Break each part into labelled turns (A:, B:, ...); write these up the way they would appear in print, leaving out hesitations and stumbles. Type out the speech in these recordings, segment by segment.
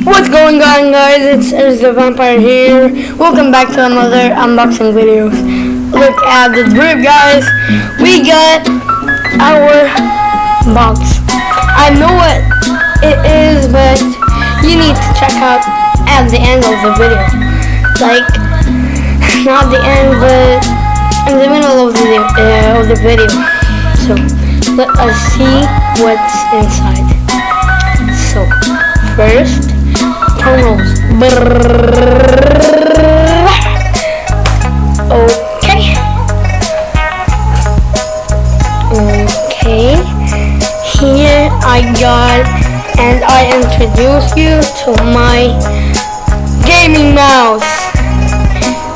A: What's going on, guys? It's the Vampire here. Welcome back to another unboxing video. Look at the drip, guys. We got our box. I know what it is, but you need to check out at the end of the video. Like, not the end, but in the middle of the video. So, let us see what's inside. So, first, tunnels. Okay. Here I got, and I introduce you to my gaming mouse.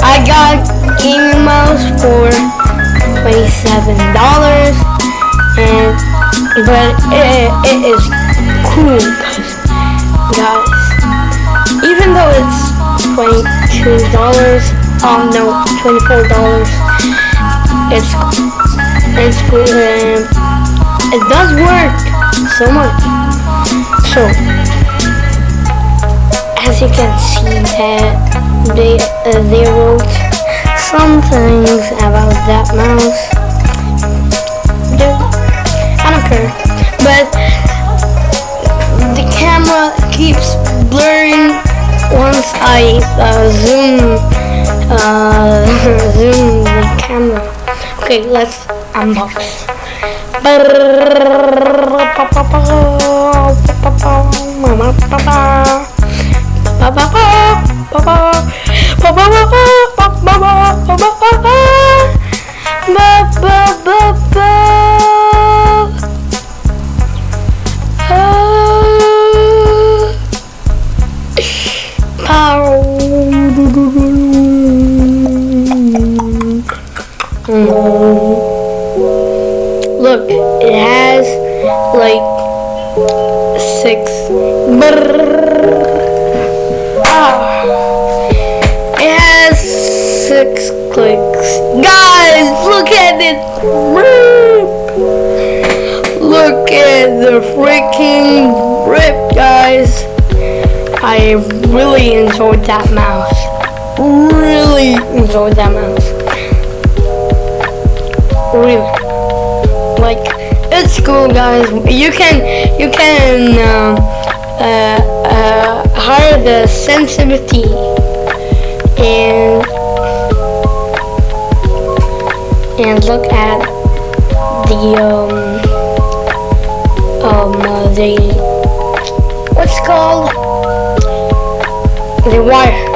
A: I got gaming mouse for $27, but it is cool, guys. Even though it's $22, no, $24, it's cool, and it does work so much. So, as you can see, that they wrote some things about that mouse. I don't care, but the camera keeps blurring once I zoom the camera. Okay, let's unbox. Look, it has like 6. It has 6 clicks. Guys, look at it. Look at the freaking grip, guys. I really enjoyed that mouse. Really enjoyed that mouse. Really. Like, it's cool, guys. You can hire the sensitivity and look at the what's it called, the wire.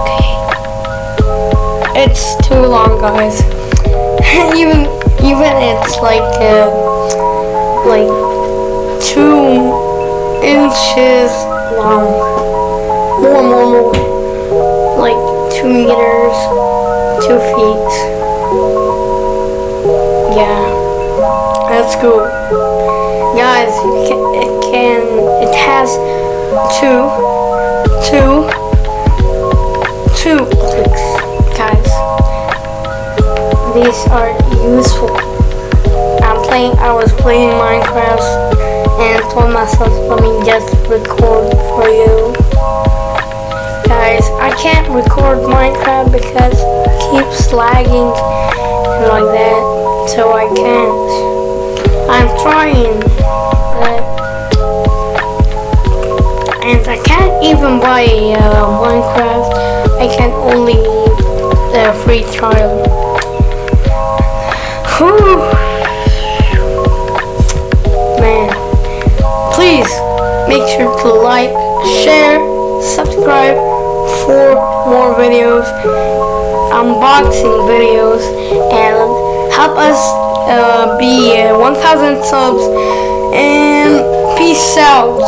A: Okay, it's too long, guys. even it's like 2 inches long. More. Like 2 meters, 2 feet. Yeah, that's cool. Guys, it has two clicks, guys. These are useful. I was playing Minecraft and told myself, let me just record for you. Guys, I can't record Minecraft because it keeps lagging and like that, so I can't. I'm trying, and I can't even buy Minecraft. I can only free trial. Man, please make sure to like, share, subscribe for more videos, unboxing videos, and help us be 1,000 subs, and peace out.